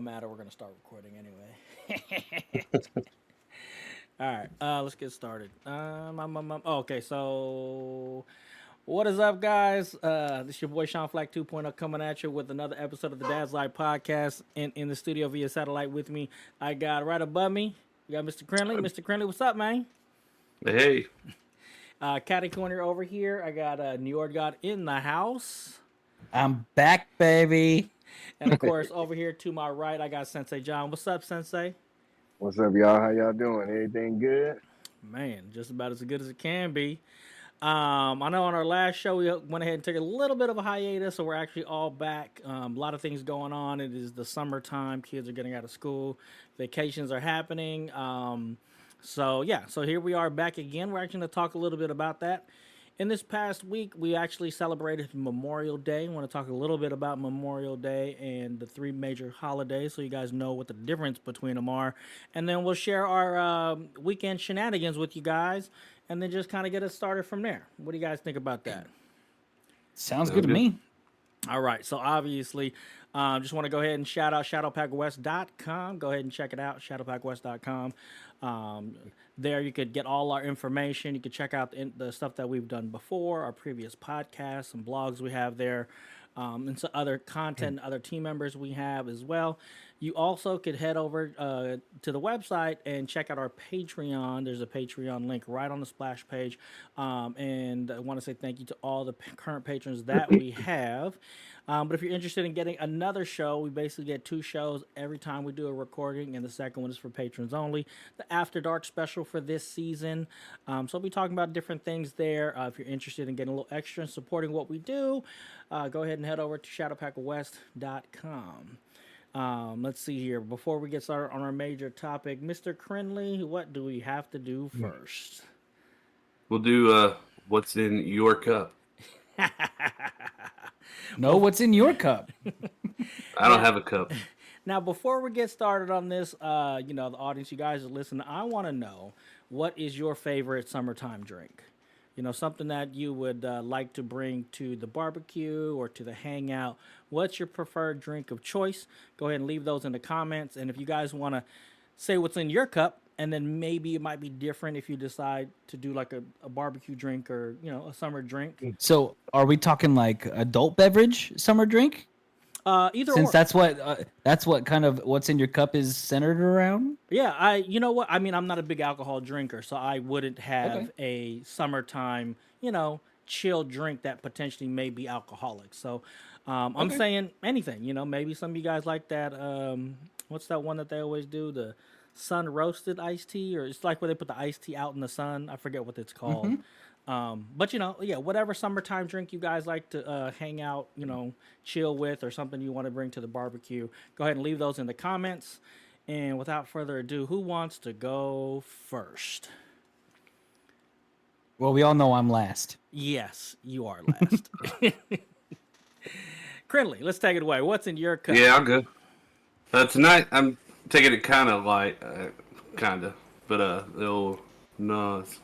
don't matter. We're gonna start recording anyway. All right, let's get started. Okay, so what is up, guys? This is your boy Sean Flac 2.0 coming at you with another episode of the Dad's Life podcast. In the studio via satellite with me, I got right above me, we got Mr. Krinlee. Mr. Krinlee, what's up, man? Hey. Catty corner over here, I got NjordGod in the house. I'm back, baby. And of course, over here to my right, I got Sensei Jon. What's up, Sensei? What's up, y'all? How y'all doing? Everything good? Man, just about as good as it can be. I know on our last show we went ahead and took a little bit of a hiatus, so we're actually all back. A lot of things going on. It is the summertime. Kids are getting out of school. Vacations are happening. So here we are back again. We're actually going to talk a little bit about that. In this past week, we actually celebrated Memorial Day. I want to talk a little bit about Memorial Day and the three major holidays so you guys know what the difference between them are. And then we'll share our weekend shenanigans with you guys and then just kind of get us started from there. What do you guys think about that? Sounds good to me. All right, so obviously, just want to go ahead and shout out shadowpackwest.com. Go ahead and check it out, shadowpackwest.com. There you could get all our information. You could check out the stuff that we've done before, our previous podcasts, some blogs we have there, and some other content, other team members we have as well. You also could head over to the website and check out our Patreon. There's a Patreon link right on the splash page. And I want to say thank you to all the current patrons that we have. But if you're interested in getting another show, we basically get 2 shows every time we do a recording, and the second one is for patrons only. The After Dark special for this season. So we'll be talking about different things there. If you're interested in getting a little extra and supporting what we do, go ahead and head over to shadowpackwest.com. Let's see here. Before we get started on our major topic, Mr. Krinlee, what do we have to do first? We'll do what's in your cup. No, what's in your cup? I don't have a cup. Now, before we get started on this, the audience, you guys are listening, I want to know, what is your favorite summertime drink? Something that you would like to bring to the barbecue or to the hangout. What's your preferred drink of choice? Go ahead and leave those in the comments. And if you guys want to say what's in your cup, and then maybe it might be different if you decide to do like a barbecue drink or, a summer drink. So are we talking like adult beverage summer drink? Either Since or. that's what kind of what's in your cup is centered around. Yeah, you know what? I mean, I'm not a big alcohol drinker, so I wouldn't have a summertime, chill drink that potentially may be alcoholic. So I'm saying anything, maybe some of you guys like that. What's that one that they always do? The sun roasted iced tea, or it's like where they put the iced tea out in the sun. I forget what it's called. But whatever summertime drink you guys like to hang out, chill with, or something you want to bring to the barbecue, go ahead and leave those in the comments. And without further ado, who wants to go first? Well, we all know I'm last. Yes, you are last. Krinlee, let's take it away. What's in your cup? Yeah, I'll go. Tonight I'm taking it kind of light, but little Nas.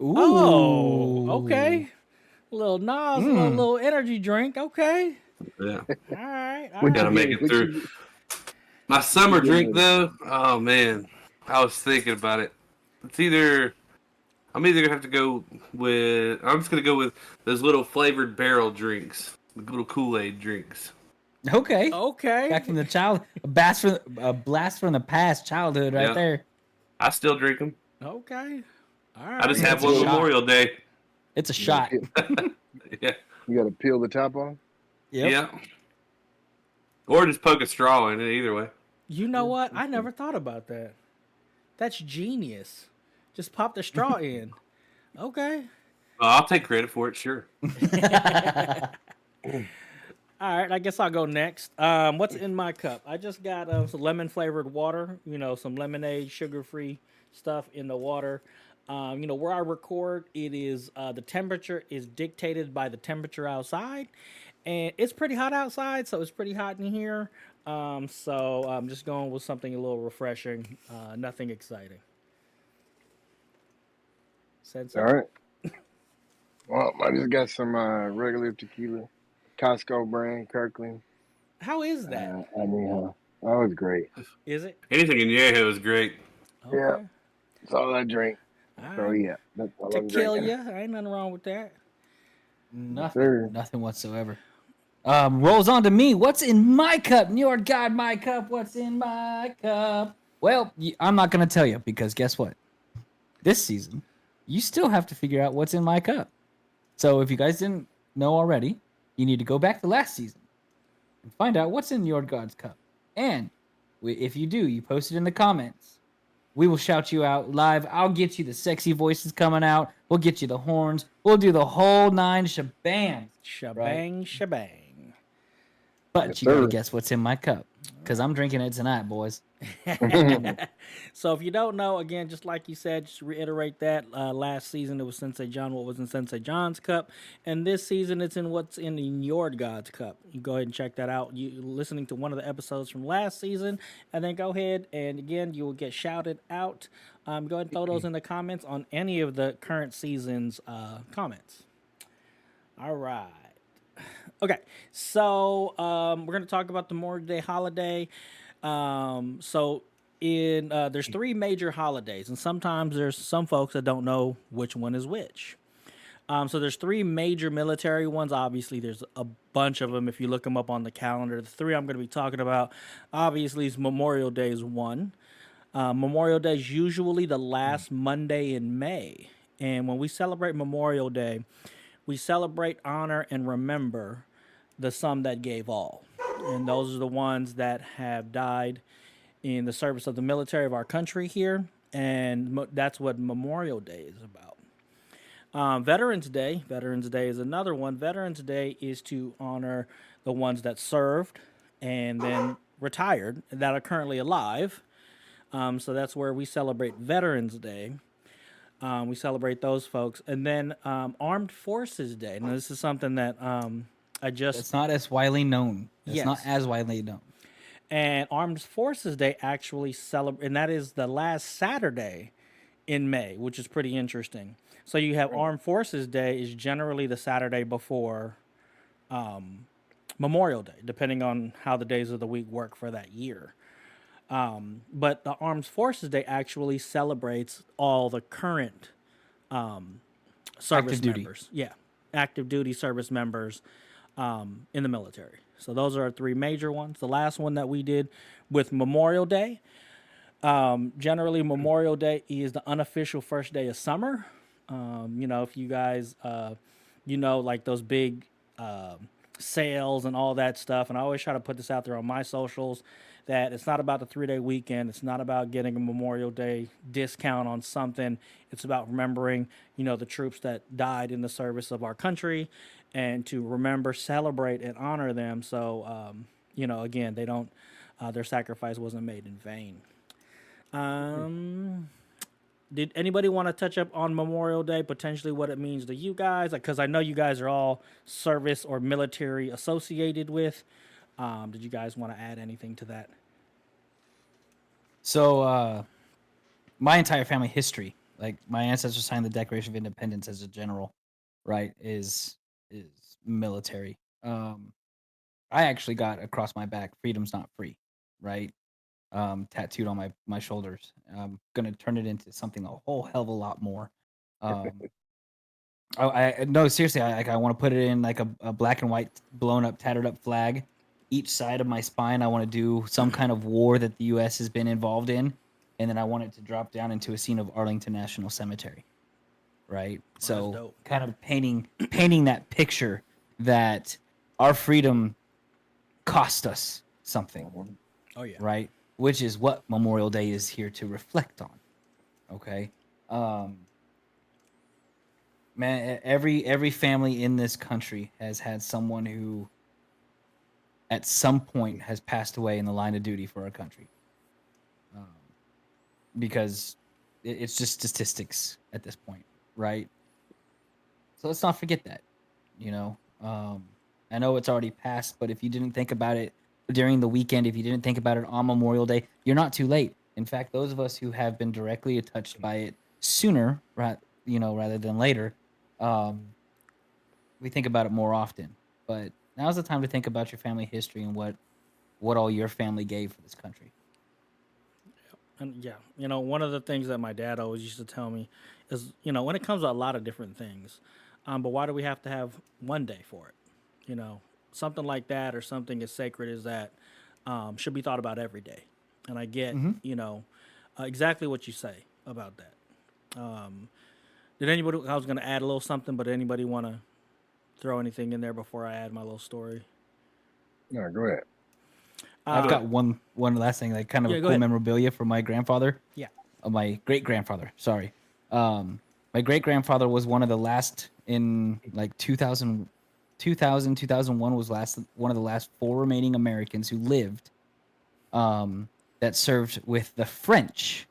Ooh. Oh, okay. A little Nas, a little energy drink. Okay. Yeah. All right. Gotta make it through. My summer drink, though, oh, man. I was thinking about it. I'm either going to have to go with... I'm just going to go with those little flavored barrel drinks. The little Kool-Aid drinks. Okay. Okay. Back from the a blast from the past childhood right there. I still drink them. Okay. All right. I just have one Memorial Day. It's a shot. Yeah. You got to peel the top off? Yep. Yeah. Or just poke a straw in it, either way. You know what? I never thought about that. That's genius. Just pop the straw in. Okay. I'll take credit for it, sure. All right, I guess I'll go next. What's in my cup? I just got some lemon-flavored water, some lemonade, sugar-free stuff in the water. Where I record, it is the temperature is dictated by the temperature outside. And it's pretty hot outside, so it's pretty hot in here. So I'm just going with something a little refreshing, nothing exciting. Sensei? All right. Well, I just got some regular tequila, Costco brand, Kirkland. How is that? That was great. Is it? Anything in Añejo is great. Yeah, Okay. that's all I drink. All So right. yeah, that's all To I'm kill drinking. you. Ain't nothing wrong with that. Yes, Nothing, sir. nothing whatsoever. Rolls on to me. What's in my cup? NjordGod, my cup. What's in my cup? Well, I'm not gonna tell you because guess what? This season, you still have to figure out what's in my cup. So if you guys didn't know already, you need to go back to last season and find out what's in NjordGod's cup. And if you do, you post it in the comments. We will shout you out live. I'll get you the sexy voices coming out. We'll get you the horns. We'll do the whole 9 shebang. Right? Shebang, shebang. But Yes, you got to sir. guess what's in my cup because I'm drinking it tonight, boys. So if you don't know, again, just like you said, just reiterate that. Last season it was Sensei Jon, what was in Sensei Jon's cup, and this season it's in what's in NjordGod's cup. You go ahead and check that out. You listening to one of the episodes from last season, and then go ahead and again you will get shouted out. Go ahead and throw those in the comments on any of the current season's comments. All right. Okay, so we're going to talk about the Memorial Day holiday. So in there's 3 major holidays, and sometimes there's some folks that don't know which one is which. So there's 3 major military ones. Obviously, there's a bunch of them if you look them up on the calendar. The 3 I'm going to be talking about, obviously, is Memorial Day is one. Memorial Day is usually the last Monday in May, and when we celebrate Memorial Day, we celebrate, honor, and remember the some that gave all. And those are the ones that have died in the service of the military of our country here. And that's what Memorial Day is about. Veterans Day. Veterans Day is another one. Veterans Day is to honor the ones that served and then retired that are currently alive. So that's where we celebrate Veterans Day. We celebrate those folks, and then Armed Forces Day. Now, this is something that I just It's not as widely known. It's not Yes. as widely known. and Armed Forces Day actually celebrate, and that is the last Saturday in May, which is pretty interesting. So you have Armed Forces Day is generally the Saturday before Memorial Day, depending on how the days of the week work for that year. But the Armed Forces Day actually celebrates all the current service Active duty. members. Yeah, active duty service members in the military. So those are our 3 major ones. The last one that we did with Memorial Day. Generally, Memorial Day is the unofficial first day of summer. If you guys, like those big sales and all that stuff. And I always try to put this out there on my socials that it's not about the 3-day weekend. It's not about getting a Memorial Day discount on something. It's about remembering, the troops that died in the service of our country and to remember, celebrate, and honor them. So, again, they don't, their sacrifice wasn't made in vain. Did anybody want to touch up on Memorial Day, potentially what it means to you guys? Because I know you guys are all service or military associated with. Did you guys want to add anything to that? So, my entire family history, like my ancestors signed the Declaration of Independence as a general, right? Is military. I actually got across my back, "Freedom's not free," right? Tattooed on my shoulders. I'm gonna turn it into something a whole hell of a lot more. Um, I no seriously, I want to put it in like a black and white blown up, tattered up flag. Each side of my spine, I want to do some kind of war that the U.S. has been involved in, and then I want it to drop down into a scene of Arlington National Cemetery, right? So dope. kind of painting that picture that our freedom cost us something, Oh yeah. right? Which is what Memorial Day is here to reflect on. Okay. Man, every family in this country has had someone who at some point has passed away in the line of duty for our country. Because it's just statistics at this point, right? So let's not forget that, you know. I know it's already passed, but if you didn't think about it during the weekend, if you didn't think about it on Memorial Day, you're not too late. In fact, those of us who have been directly touched by it sooner, rather than later, we think about it more often. But now's the time to think about your family history and what what all your family gave for this country. And yeah, one of the things that my dad always used to tell me is, when it comes to a lot of different things, but why do we have to have one day for it? Something like that or something as sacred as that should be thought about every day. And I get, Mm-hmm. exactly what you say about that. Did anybody? I was going to add a little something, but anybody want to throw anything in there before I add my little story? No, go ahead. I've Uh, got one last thing, like kind of Yeah, a go cool ahead. memorabilia for my grandfather. Yeah. My great grandfather. Sorry. My great grandfather was one of the last in like 2001 was one of the last 4 remaining Americans who lived that served with the French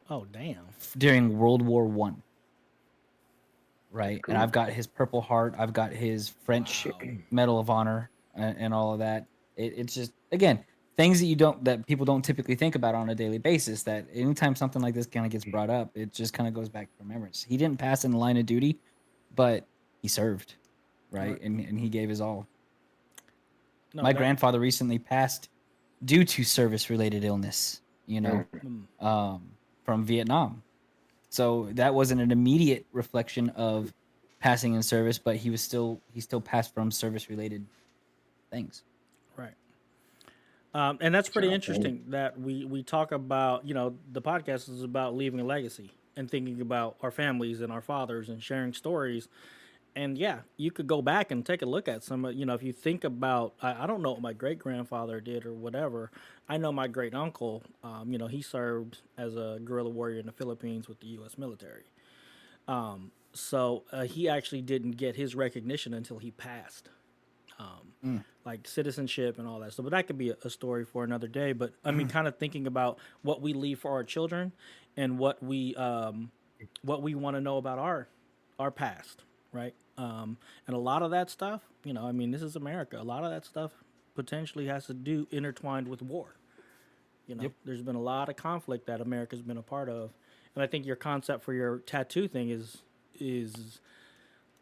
Oh, damn. during World War One. Right, Cool. and I've got his Purple Heart. I've got his French Wow. Medal of Honor and all of that. It's just again things that people don't typically think about on a daily basis. That anytime something like this kind of gets brought up, it just kind of goes back to remembrance. He didn't pass in the line of duty, but he served, right, Right. and he gave his all. No, My that, grandfather recently passed due to service-related illness. From Vietnam. So that wasn't an immediate reflection of passing in service, but he still passed from service related things. right. And that's pretty Child training. interesting that we talk about, the podcast is about leaving a legacy and thinking about our families and our fathers and sharing stories. And yeah, you could go back and take a look at some, if you think about, I don't know what my great grandfather did or whatever. I know my great uncle, he served as a guerrilla warrior in the Philippines with the U.S. military. So he actually didn't get his recognition until he passed, Mm. like citizenship and all that stuff. But that could be a story for another day. But I mean, kind of thinking about what we leave for our children and what we want to know about our past, right? And a lot of that stuff, I mean, this is America. A lot of that stuff potentially has to do intertwined with war. Yep. There's been a lot of conflict that America's been a part of, and I think your concept for your tattoo thing is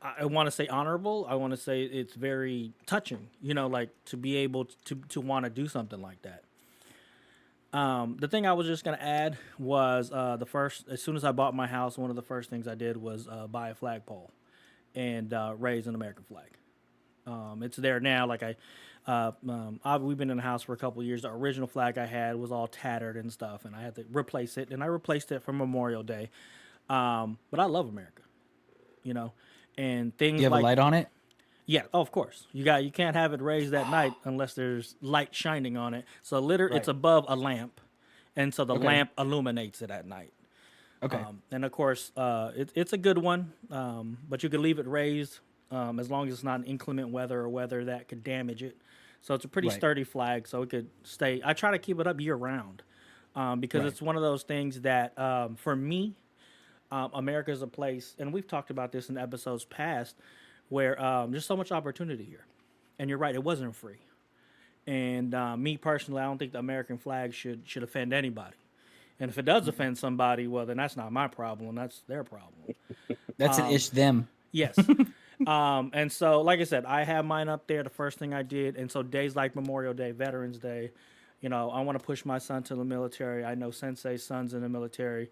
I want to say honorable. I want to say it's very touching. Like to be able to want to do something like that. The thing I was just gonna add was as soon as I bought my house, one of the first things I did was buy a flagpole and raise an American flag. It's there now. Like we've been in the house for a couple of years. The original flag I had was all tattered and stuff, and I had to replace it. And I replaced it for Memorial Day. But I love America, and things You have like a light on it? yeah, oh, of course. You can't have it raised at night unless there's light shining on it. So it's Right. above a lamp, and so the Okay. lamp illuminates it at night. Okay. And of course, it's a good one, but you can leave it raised as long as it's not an inclement weather or weather that could damage it. So it's a pretty Right. sturdy flag, so it could stay. I try to keep it up year round because Right. it's one of those things that, for me, America is a place, and we've talked about this in episodes past, where there's so much opportunity here. And you're right, it wasn't free. And me personally, I don't think the American flag should offend anybody. And if it does offend somebody, well, then that's not my problem. That's their problem. That's an ish them. Yes. And so, like I said, I have mine up there. The first thing I did, and so days like Memorial Day, Veterans Day, I want to push my son to the military. I know Sensei's son's in the military.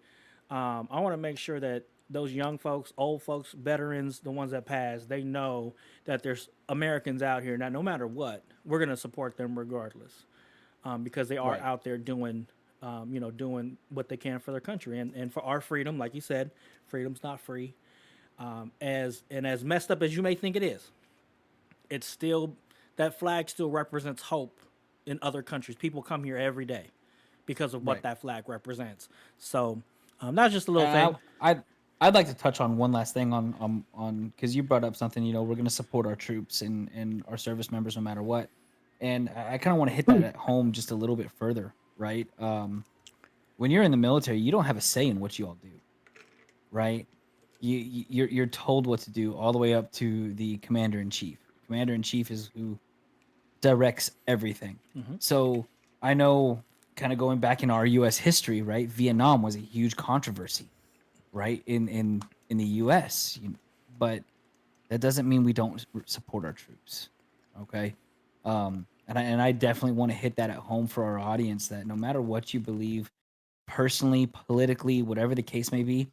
I want to make sure that those young folks, old folks, veterans, the ones that pass, they know that there's Americans out here. Now, no matter what, we're going to support them regardless, because they are Right. out there doing, doing what they can for their country and for our freedom. Like you said, freedom's not free. As messed up as you may think it is, it's still that flag still represents hope in other countries. People come here every day because of what Right. that flag represents. So that's just a little thing. I'd like to touch on one last thing on because you brought up something. We're going to support our troops and our service members no matter what, and I kind of want to hit that at home just a little bit further, right? When you're in the military, you don't have a say in what you all do, right? You're told what to do all the way up to the commander in chief. Commander in chief is who directs everything. So I know, kind of going back in our U.S. history, right? Vietnam was a huge controversy, right? In the U.S., but that doesn't mean we don't support our troops. Okay, and And I definitely want to hit that at home for our audience, that no matter what you believe personally, politically, whatever the case may be,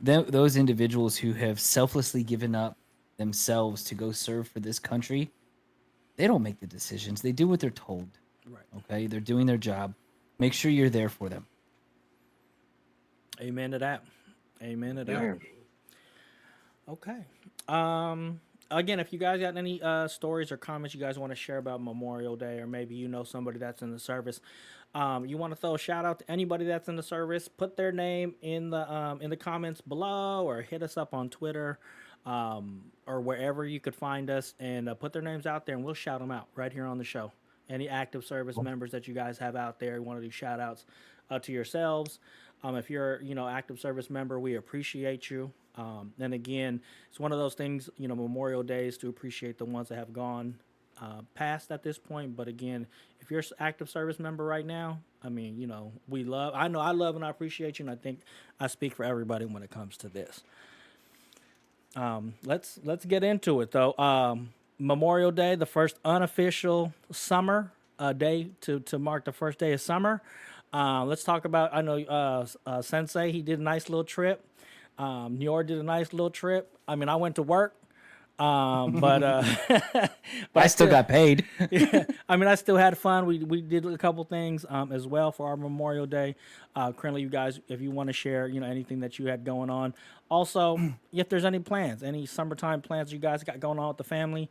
those individuals who have selflessly given up themselves to go serve for this country, they don't make the decisions. They do what they're told. Right. Okay, they're doing their job. Make sure you're there for them. Amen to that. Amen to that. Yeah. Okay. Again, if you guys got any stories or comments you guys want to share about Memorial Day, or maybe you know somebody that's in the service, you want to throw a shout out to anybody that's in the service, put their name in the comments below, or hit us up on Twitter, or wherever you could find us, and put their names out there, and we'll shout them out right here on the show. Any active service members that you guys have out there, you want to do shout outs to yourselves. If you're, active service member, we appreciate you. And again, it's one of those things, Memorial Day is to appreciate the ones that have gone past at this point. But again, if you're an active service member right now, I mean, I love and I appreciate you. And I think I speak for everybody when it comes to this. Let's get into it though. Memorial Day, the first unofficial summer day to mark the first day of summer. Let's talk about, I know Sensei, he did a nice little trip. Njord did a nice little trip. I mean, I went to work, but I still got paid. Yeah, I mean, I still had fun. We did a couple things as well for our Memorial Day. Krinlee, you guys, if you want to share, anything that you had going on. Also, if there's any plans, any summertime plans you guys got going on with the family,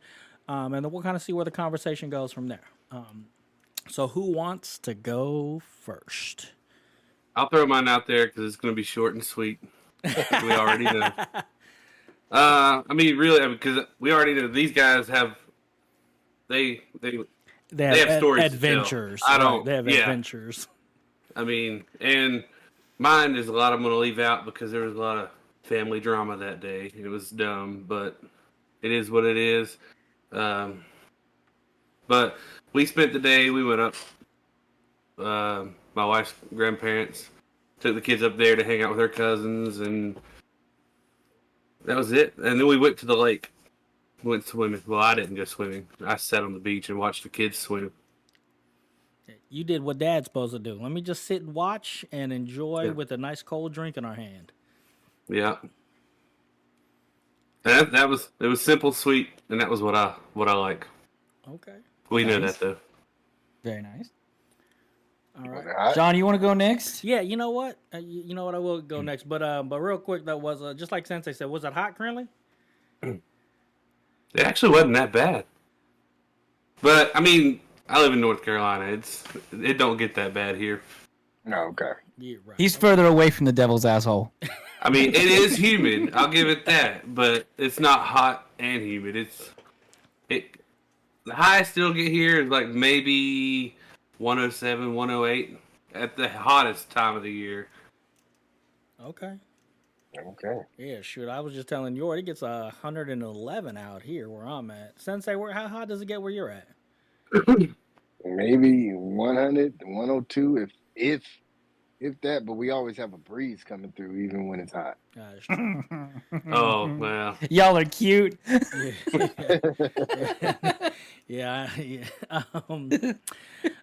and then we'll kind of see where the conversation goes from there. So who wants to go first? I'll throw mine out there because it's going to be short and sweet. We already know. I mean, really, because we already know these guys have they have stories adventures. To tell. I don't. Right, they have adventures. I mean, and mine is a lot I'm going to leave out because there was a lot of family drama that day. It was dumb, but it is what it is. But we spent the day. We went up. My wife's grandparents took the kids up there to hang out with her cousins, and that was it. And then we went to the lake. Went swimming. Well, I didn't go swimming. I sat on the beach and watched the kids swim. You did what Dad's supposed to do. Let me just sit and watch and enjoy with a nice cold drink in our hand. Yeah. And it was simple, sweet, and that was what I like. Okay. We know that though. Very nice. All right. John, you want to go next? Yeah, you know what? I will go next. But real quick, that was just like Sensei said. Was it hot, Krinlee? It actually wasn't that bad. But I mean, I live in North Carolina. It don't get that bad here. No, okay. Yeah, right. He's further away from the devil's asshole. I mean, it is humid. I'll give it that, but it's not hot and humid. The highest it'll get here is like maybe 107, 108 at the hottest time of the year. Okay. Okay. Yeah, shoot. I was just telling you, it gets 111 out here where I'm at. Sensei, how hot does it get where you're at? Maybe 100, 102, if that. But we always have a breeze coming through, even when it's hot. Oh, well. Y'all are cute. Yeah.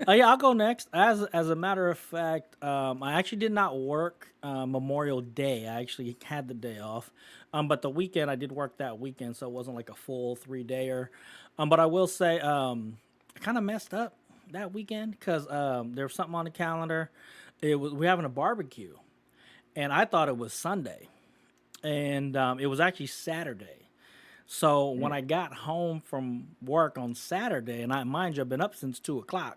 I'll go next. As a matter of fact, I actually did not work Memorial Day. I actually had the day off. But the weekend, I did work that weekend, so it wasn't like a full 3-dayer. But I will say, I kind of messed up that weekend because there was something on the calendar. We're having a barbecue, and I thought it was Sunday, and it was actually Saturday. So when I got home from work on Saturday, and mind you, I've been up since 2:00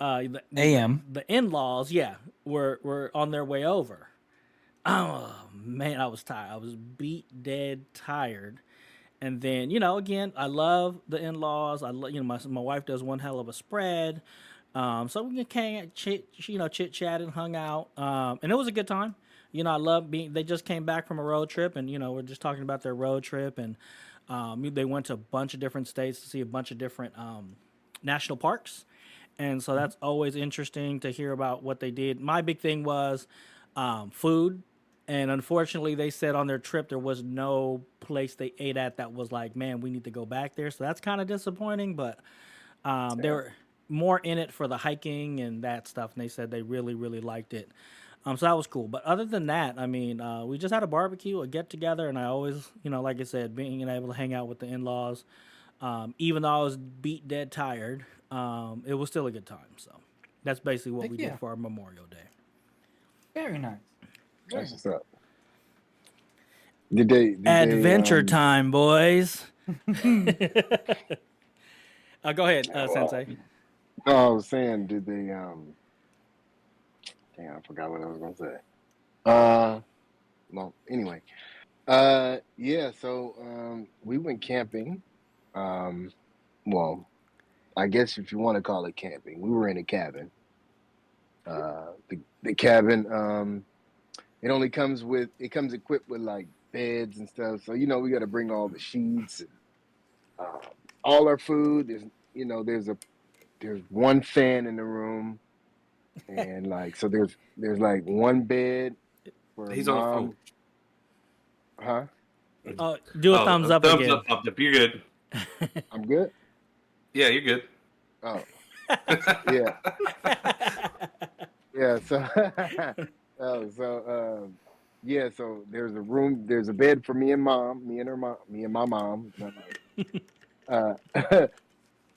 A.M. The in-laws, were on their way over. Oh man, I was tired. I was beat dead tired. And then, again, I love the in-laws. I love, my wife does one hell of a spread. So we came, chit-chat and hung out. And it was a good time. I love they just came back from a road trip, and, we're just talking about their road trip. And they went to a bunch of different states to see a bunch of different national parks. And so that's always interesting to hear about what they did. My big thing was food. And unfortunately, they said on their trip there was no place they ate at that was like, man, we need to go back there. So that's kind of disappointing. But They were more in it for the hiking and that stuff, and they said they really, really liked it. So that was cool. But other than that, I mean, we just had a barbecue, a get together, and I always, like I said, being able to hang out with the in laws, even though I was beat dead tired, it was still a good time. So that's basically what Heck we yeah. did for our Memorial Day. Very nice. Very That's what's up. Did they Adventure time, boys. Go ahead, Sensei. No, I was saying, did they damn, I forgot what I was gonna say. Well, anyway. Yeah, so we went camping. Well, I guess if you want to call it camping, we were in a cabin. The cabin, it comes equipped with like beds and stuff. So we got to bring all the sheets and all our food. There's one fan in the room, and like so there's like one bed for He's on the phone. Huh? Do a thumbs up thumbs again. Up. You're good. I'm good. Yeah, you're good. Oh, yeah, yeah. So, yeah. So there's a room. There's a bed for me and mom. Me and my mom. Uh,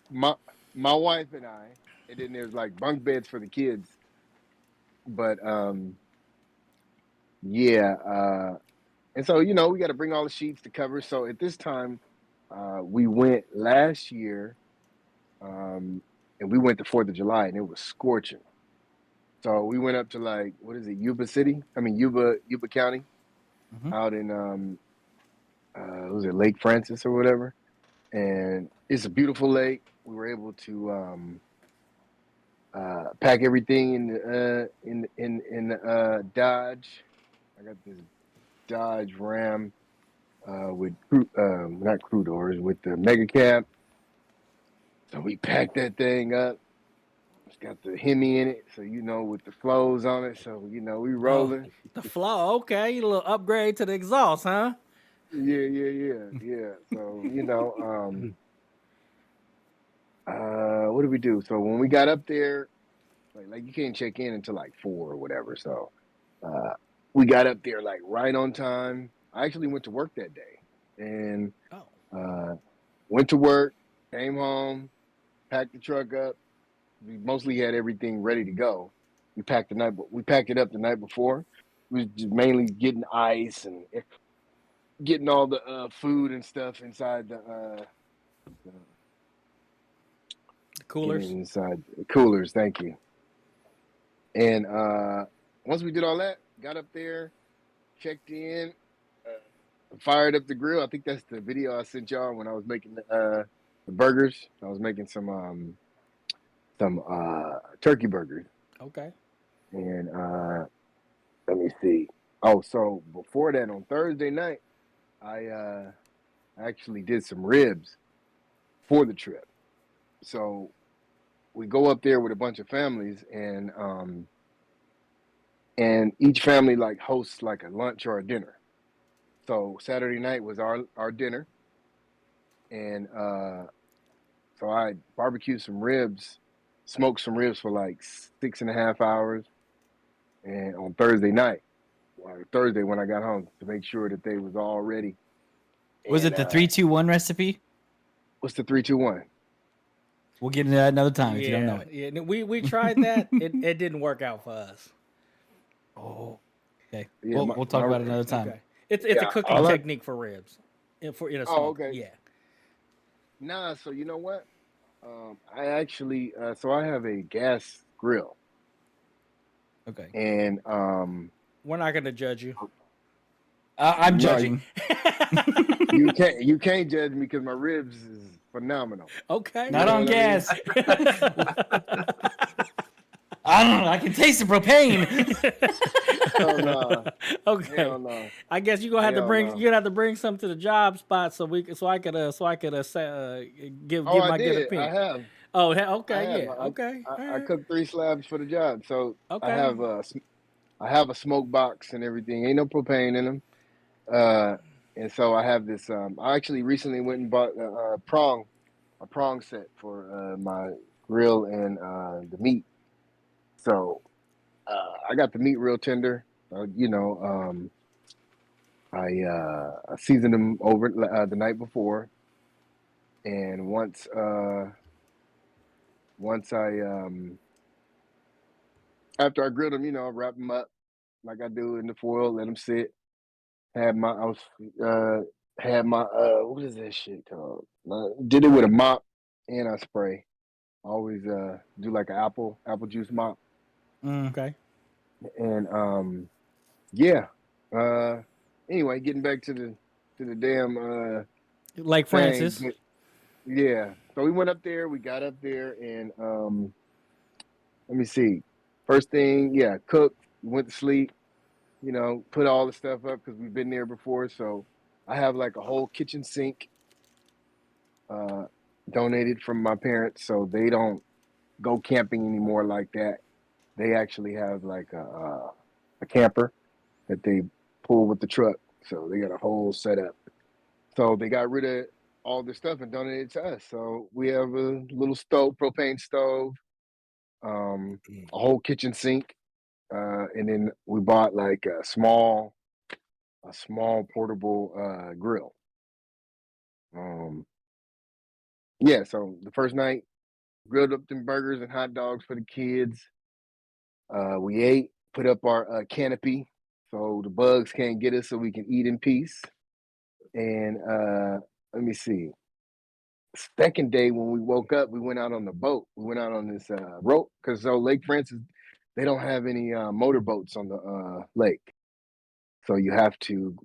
my wife and I, and then there's like bunk beds for the kids. But yeah. And so we got to bring all the sheets to cover. So at this time, we went last year. And we went to 4th of July, and it was scorching. So we went up to like, what is it, Yuba County, out in was it Lake Francis or whatever? And it's a beautiful lake. We were able to pack everything in Dodge. I got this Dodge Ram with not crew doors, with the mega cab. So we packed that thing up. It's got the Hemi in it, so with the flows on it. So we rolling. The flow, okay, a little upgrade to the exhaust, huh? Yeah. So what did we do? So when we got up there, like you can't check in until like 4 or whatever. So we got up there like right on time. I actually went to work that day, and went to work, came home, packed the truck up. We mostly had everything ready to go. We packed it up the night before. We was just mainly getting ice and getting all the food and stuff inside the coolers. Inside the coolers. Thank you. And once we did all that, got up there, checked in, fired up the grill. I think that's the video I sent y'all when I was making the burgers. I was making some turkey burgers. Okay. And let me see. Oh, so before that, on Thursday night, I actually did some ribs for the trip. So we go up there with a bunch of families, and each family like hosts like a lunch or a dinner. So Saturday night was our dinner, and so I barbecued some ribs, smoked some ribs for like 6.5 hours, and on Thursday night, or Thursday when I got home, to make sure that they was all ready. Was it the 3-2-1 recipe? What's the 3-2-1? We'll get into that another time if you don't know it. Yeah, we tried that. it didn't work out for us. Oh, okay. Yeah, we'll talk about it another time. Okay. It's a cooking technique for ribs. For in a smoke. okay. Yeah. Nah, so you know what? I actually so I have a gas grill. Okay. And we're not gonna judge you. I'm judging. You can't judge me because my ribs is phenomenal. Okay. Not on gas. I don't know. I can taste the propane. Hell no. Okay. Hell no. I guess you're gonna have to bring some to the job spot so I could give my good opinion. I have. Oh, okay, okay. I cooked 3 slabs for the job, so okay. I have a smoke box and everything. Ain't no propane in them. And so I have this. I actually recently went and bought a a prong set for my grill and the meat. So I got the meat real tender. I seasoned them over the night before, and once I after I grilled them, I wrap them up like I do in the foil, let them sit. Had my what is that shit called? Did it with a mop and I spray. Always do like an apple juice mop. Okay. And yeah. Anyway, getting back to the damn Like thing. Francis. Yeah. So we went up there, we got up there, and let me see. First thing, yeah, cooked, went to sleep, put all the stuff up because we've been there before. So I have like a whole kitchen sink donated from my parents, so they don't go camping anymore like that. They actually have like a camper that they pull with the truck, so they got a whole setup. So they got rid of all their stuff and donated it to us. So we have a little stove, propane stove, a whole kitchen sink, and then we bought like a small portable grill. Yeah, so the first night grilled up them burgers and hot dogs for the kids. We ate, put up our canopy so the bugs can't get us, so we can eat in peace. And let me see. Second day when we woke up, we went out on the boat. We went out on this rope because Lake Francis, they don't have any motorboats on the lake. So you have to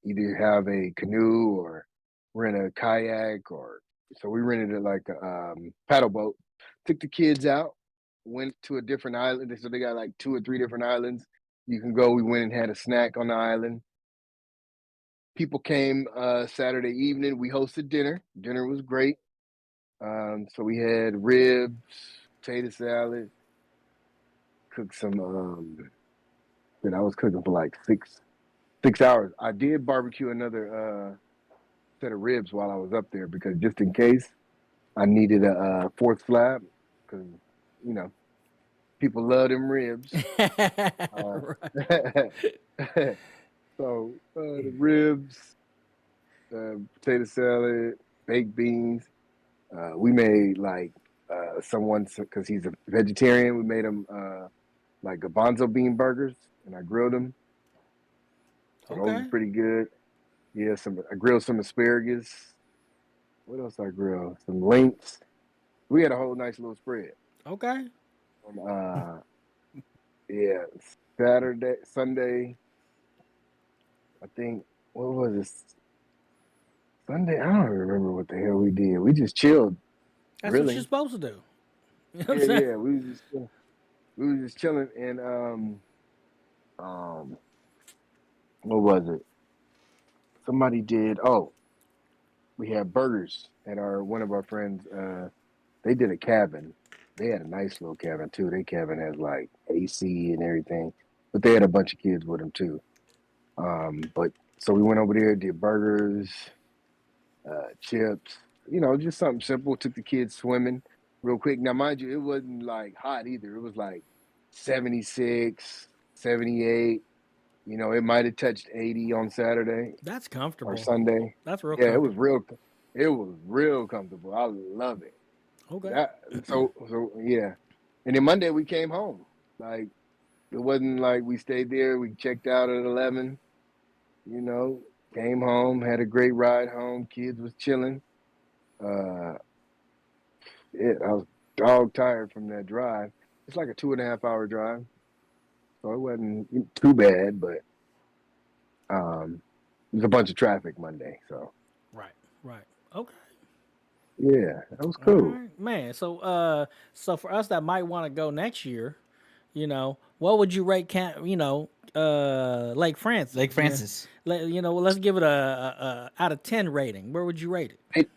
either have a canoe or rent a kayak, so we rented it like a paddle boat. Took the kids out, went to a different island. So they got like 2 or 3 different islands you can go. We went and had a snack on the island. People came Saturday evening. We hosted dinner. Dinner was great. So we had ribs, potato salad, cooked some. I was cooking for like 6 hours. I did barbecue another set of ribs while I was up there because just in case I needed a fourth slab because people love them ribs. So the ribs, potato salad, baked beans. We made like because he's a vegetarian. We made him like garbanzo bean burgers, and I grilled them. So those were pretty good. Yeah, I grilled some asparagus. What else I grilled? Some links. We had a whole nice little spread. Okay. Yeah, Sunday. I think what was it? Sunday. I don't remember what the hell we did. We just chilled. That's really. what you're supposed to do. You know what I'm Yeah, saying? yeah. We was just chilling, and what was it? Somebody did. Oh, we had burgers at one of our friends. They did a cabin. They had a nice little cabin too. Their cabin has like AC and everything, but they had a bunch of kids with them too. But so we went over there, did burgers, chips, just something simple. Took the kids swimming real quick. Now, mind you, it wasn't like hot either. It was like 76, 78. It might have touched 80 on Saturday That's comfortable. or Sunday. That's real Yeah, comfortable. it was real comfortable. I love it. Okay. So yeah. And then Monday we came home. Like it wasn't like we stayed there. We checked out at 11. Came home, had a great ride home. Kids was chilling. I was dog tired from that drive. It's like a 2.5 hour drive, so it wasn't too bad. But there's a bunch of traffic Monday, so Right. Okay. yeah, that was cool. All right, man. So for us that might want to go next year, what would you rate Lake Francis? Lake Francis. Let's give it a out of 10 rating. Where would you rate it?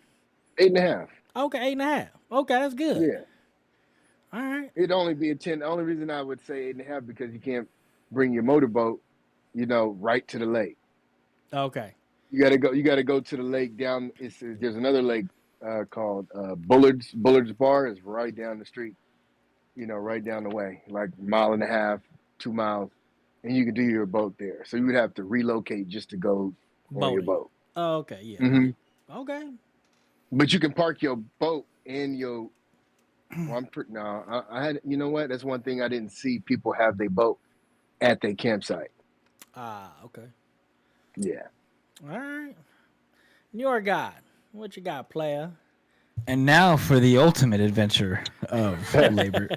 8.5. Okay, 8.5. Okay, that's good. Yeah. All right. It'd only be a 10. The only reason I would say 8.5 because you can't bring your motorboat, right to the lake. Okay. You gotta go to the lake down. There's another lake called Bullard's Bar is right down the street. Right down the way, like a mile and a half, 2 miles, and you can do your boat there. So you would have to relocate just to go on your Boating. boat. Oh, okay, yeah. hmm Okay. But you can park your boat in your. Well, no. I had. You know what? That's one thing I didn't see people have their boat at their campsite. Okay. Yeah. All right. NjordGod, what you got, player? And now for the ultimate adventure of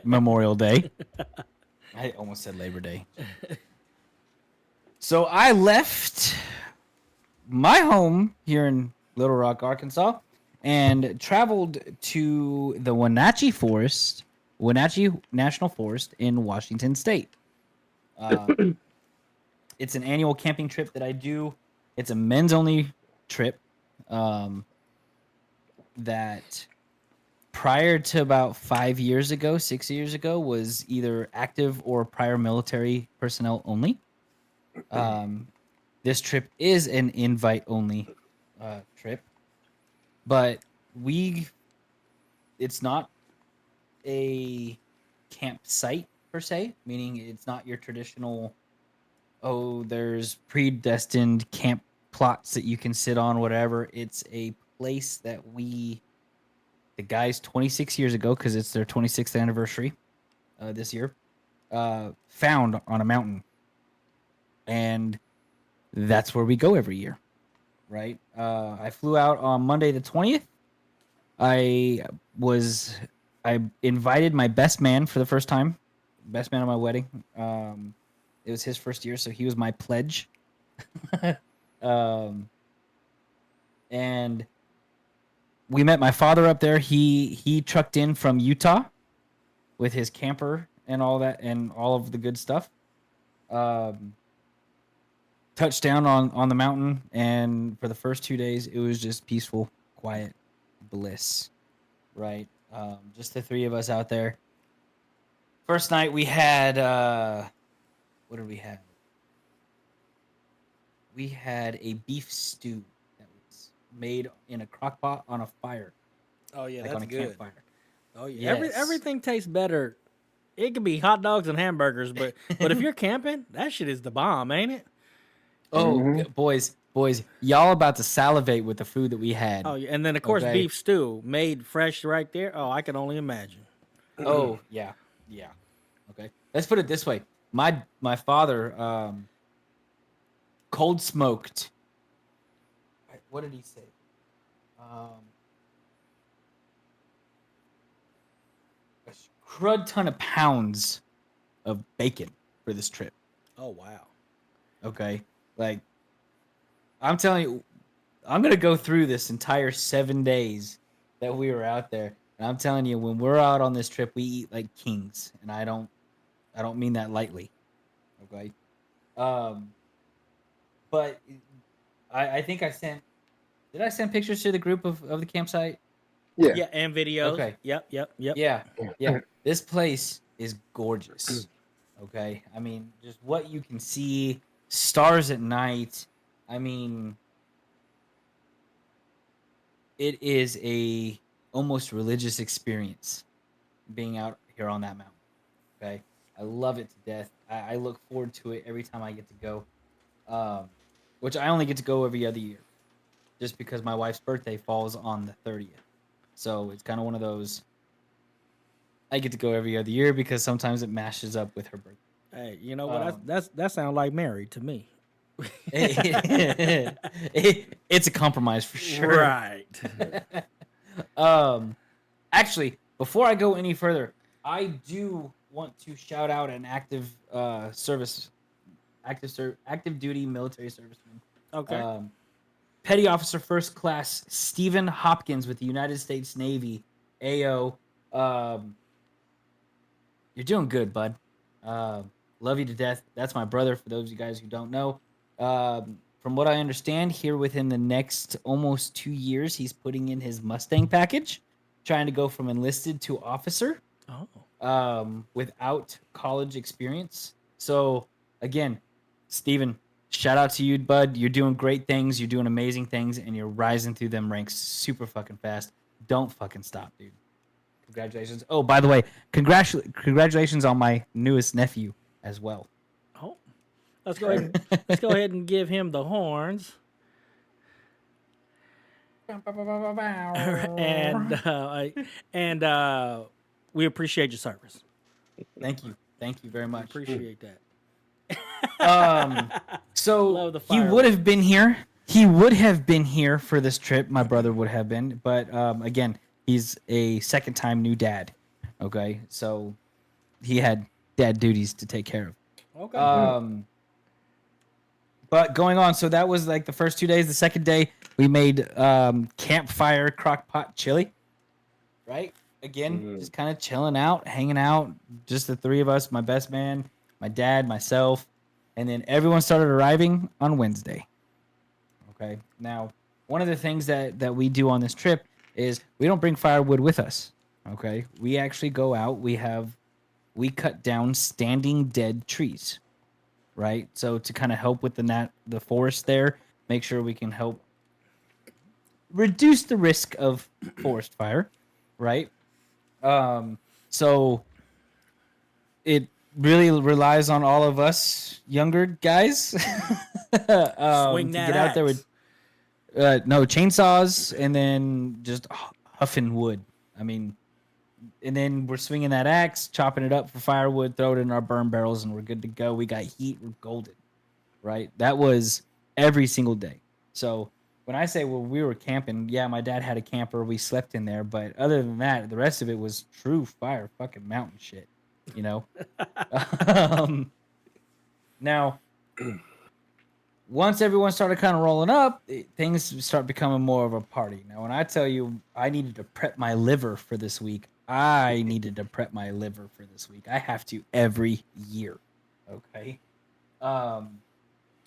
Memorial Day. I almost said Labor Day. So I left my home here in Little Rock, Arkansas, and traveled to the Wenatchee National Forest in Washington State. It's an annual camping trip that I do. It's a men's only trip. That prior to about 6 years ago, was either active or prior military personnel only. This trip is an invite only trip, but it's not a campsite per se, meaning it's not your traditional, there's predestined camp plots that you can sit on, whatever. It's a place that the guys 26 years ago, because it's their 26th anniversary this year, found on a mountain. And that's where we go every year, right? I flew out on Monday the 20th. I invited my best man for the first time, best man at my wedding. It was his first year, so he was my pledge. And we met my father up there. He trucked in from Utah with his camper and all that and all of the good stuff. Touched down on the mountain, and for the first 2 days, it was just peaceful, quiet bliss, right? Just the three of us out there. First night we had what did we have? We had a beef stew that was made in a crock pot on a fire. Oh yeah, like that's on a good. campfire. Oh yeah, Yes. everything tastes better. It could be hot dogs and hamburgers, but if you're camping, that shit is the bomb, ain't it? Oh, Mhm. boys, y'all about to salivate with the food that we had. Oh yeah, and then of course Okay. beef stew made fresh right there. Oh, I can only imagine. Oh, yeah. Okay. Let's put it this way. My father cold smoked. What did he say? A crud ton of pounds of bacon for this trip. Oh wow. Okay. Like, I'm telling you, I'm going to go through this entire 7 days that we were out there. And I'm telling you, when we're out on this trip, we eat like kings. And I don't mean that lightly. Okay. But I think did I send pictures to the group of the campsite? Yeah. Yeah, and videos. Okay. Yep. Yeah. This place is gorgeous. Okay. I mean, just what you can see, stars at night. I mean, it is a almost religious experience being out here on that mountain. Okay. I love it to death. I look forward to it every time I get to go. Which I only get to go every other year, just because my wife's birthday falls on the 30th. So it's kind of one of those. I get to go every other year because sometimes it mashes up with her birthday. Hey, you know what? That sounds like married to me. It's a compromise for sure. Right. Actually, before I go any further, I do want to shout out an active duty military serviceman. Okay. Petty Officer First Class Stephen Hopkins with the United States Navy. AO. You're doing good, bud. Love you to death. That's my brother, for those of you guys who don't know. From what I understand, here within the next almost 2 years, he's putting in his Mustang package, trying to go from enlisted to officer. Without college experience. So, again, Steven, shout out to you, bud. You're doing great things. You're doing amazing things, and you're rising through them ranks super fucking fast. Don't fucking stop, dude. Congratulations. Oh, by the way, congratulations on my newest nephew as well. Oh, let's go ahead and give him the horns. and we appreciate your service. Thank you very much. Appreciate that. So Love the he would have been here. He would have been here for this trip. My brother would have been, but again, he's a second-time new dad. Okay, so he had dad duties to take care of. Okay. But going on, so that was like the first 2 days. The second day, we made campfire crockpot chili. Right? Again, just kind of chilling out, hanging out, just the three of us, my best man, my dad, myself, and then everyone started arriving on Wednesday. Okay. Now, one of the things that we do on this trip is we don't bring firewood with us. Okay. We actually go out. We cut down standing dead trees. Right. So to kind of help with the forest there, make sure we can help reduce the risk of forest fire. Right. So it really relies on all of us younger guys Swing to that get out there with no chainsaws and then just huffing wood. I mean, and then we're swinging that axe, chopping it up for firewood, throw it in our burn barrels, and we're good to go. We got heat, we're golden, right? That was every single day. So when I say, well, we were camping, yeah, my dad had a camper, we slept in there, but other than that, the rest of it was true fire fucking mountain shit, you know? Now, once everyone started kind of rolling up, things start becoming more of a party. Now, when I tell you I needed to prep my liver for this week, I have to every year, okay?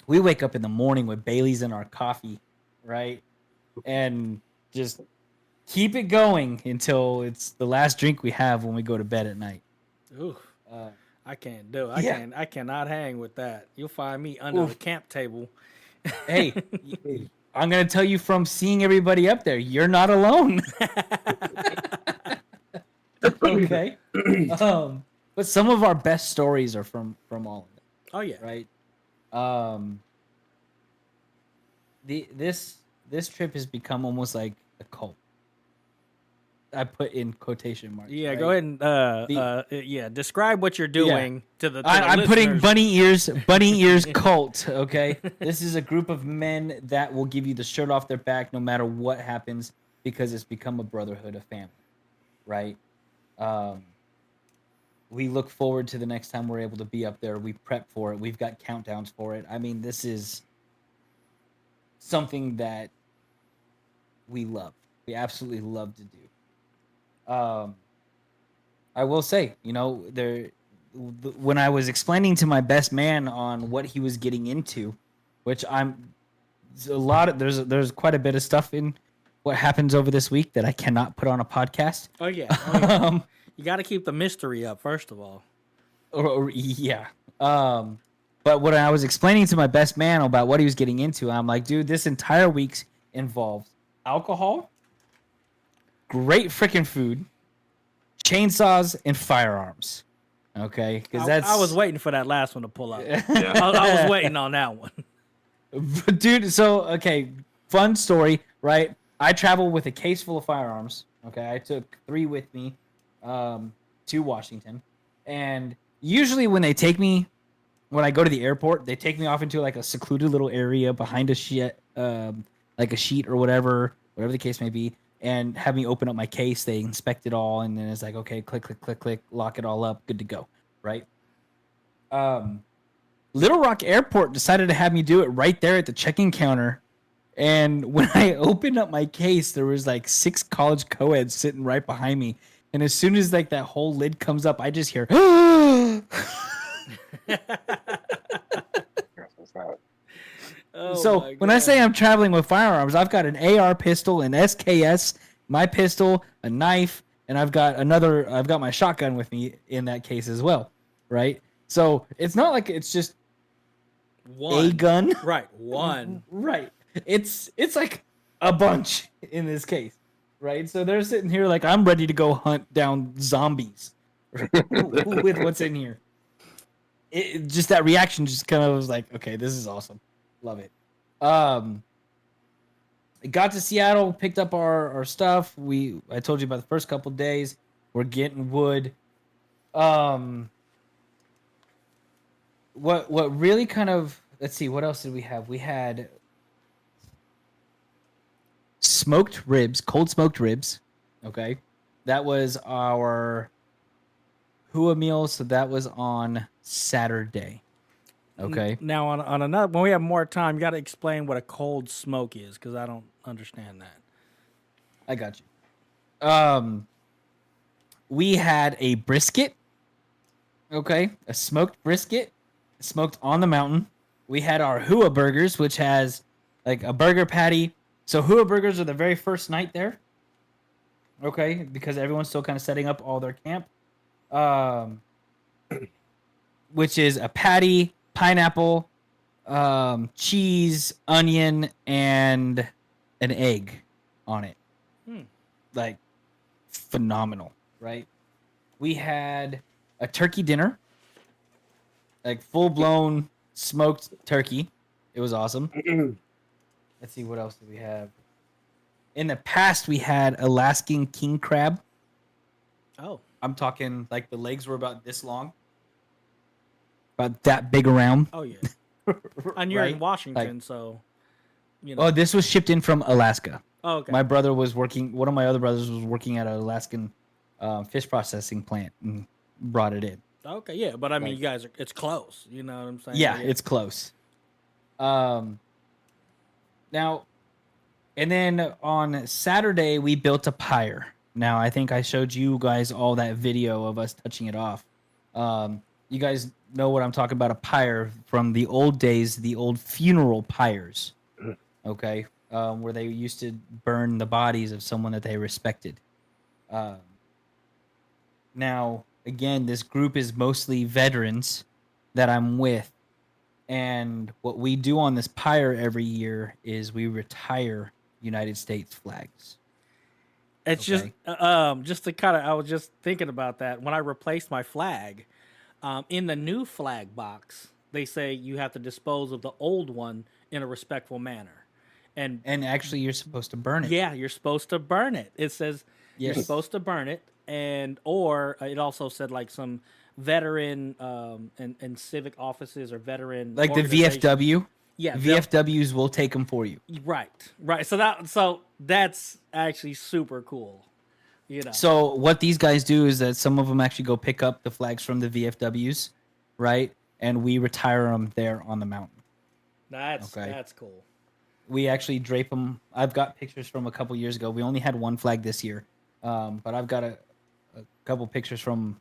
We wake up in the morning with Bailey's in our coffee, right? And just keep it going until it's the last drink we have when we go to bed at night. Ooh, I can't do it. I cannot hang with that. You'll find me under the camp table. Hey, I'm going to tell you from seeing everybody up there, you're not alone. Okay. But some of our best stories are from all of it. Oh yeah. Right. This trip has become almost like a cult. I put in quotation marks. Yeah, right? go ahead and describe what you're doing to the I'm putting listeners. bunny ears cult, okay? This is a group of men that will give you the shirt off their back no matter what happens because it's become a brotherhood of family, right? We look forward to the next time we're able to be up there. We prep for it. We've got countdowns for it. I mean, this is something that we love. We absolutely love to do. I will say, you know, when I was explaining to my best man on what he was getting into, which there's quite a bit of stuff in what happens over this week that I cannot put on a podcast. Oh yeah. You got to keep the mystery up first of all. Yeah. But when I was explaining to my best man about what he was getting into, I'm like, dude, this entire week's involves alcohol, great freaking food, chainsaws, and firearms. Okay, because I was waiting for that last one to pull up. Yeah. I was waiting on that one. Dude, so okay, fun story, right? I travel with a case full of firearms. Okay, I took 3 with me to Washington, and usually when I go to the airport, they take me off into like a secluded little area behind a sheet, like a sheet or whatever the case may be, and have me open up my case. They inspect it all, and then it's like, okay, click, click, click, click, lock it all up, good to go, right? Little Rock Airport decided to have me do it right there at the check-in counter. And when I opened up my case, there was like 6 college co-eds sitting right behind me. And as soon as like that whole lid comes up, I just hear, So when I say I'm traveling with firearms, I've got an AR pistol, an SKS, my pistol, a knife, and I've got my shotgun with me in that case as well, right? So it's not like it's just a gun. Right, one. Right. It's like a bunch in this case. right? So they're sitting here like I'm ready to go hunt down zombies with what's in here. Just that reaction just kind of was like, okay, this is awesome. Love it. Got to Seattle, picked up our stuff. I told you about the first couple days. We're getting wood. What really kind of, let's see, what else did we have? We had smoked ribs, cold smoked ribs. Okay. That was our Hua meal, so that was on Saturday. Okay. Now on another, when we have more time, you got to explain what a cold smoke is because I don't understand that. I got you. We had a brisket. Okay, a smoked brisket, smoked on the mountain. We had our Hua burgers, which has like a burger patty. So Hua burgers are the very first night there. Okay, because everyone's still kind of setting up all their camp. Which is a patty, pineapple, cheese, onion, and an egg on it. Like phenomenal, right? We had a turkey dinner, like full-blown smoked turkey. It was awesome. Let's see, what else did we have? In the past, we had Alaskan king crab. Oh, I'm talking like the legs were about this long, about that big around. oh yeah. And you're in Right? Washington, Like- so you know. Oh, this was shipped in from Alaska. Oh, okay. My brother was working. One of my other brothers was working at an Alaskan fish processing plant and brought it in. Okay, yeah, but I mean, Like- you guys it's close. You know what I'm saying? Yeah, it's close. Now, and then on Saturday we built a pyre. Now I think I showed you guys all that video of us touching it off. You guys know what I'm talking about, a pyre from the old days, the old funeral pyres. Okay, where they used to burn the bodies of someone that they respected. Now, again, this group is mostly veterans that I'm with. And what we do on this pyre every year is we retire United States flags. It's Okay. just to kind of. I was just thinking about that when I replaced my flag. In the new flag box, they say you have to dispose of the old one in a respectful manner, and And actually, you're supposed to burn it. yeah, you're supposed to burn it. It says you're Yes. supposed to burn it, or it also said like some veteran and civic offices or veteran Like the organizations. VFW. Yeah, they'll- VFWs will take them for you. right. So that's actually super cool. You know. So what these guys do is that some of them actually go pick up the flags from the VFWs, right? And we retire them there on the mountain. That's Okay. that's cool. We actually drape them. I've got pictures from a couple years ago. We only had one flag this year, but I've got a couple pictures from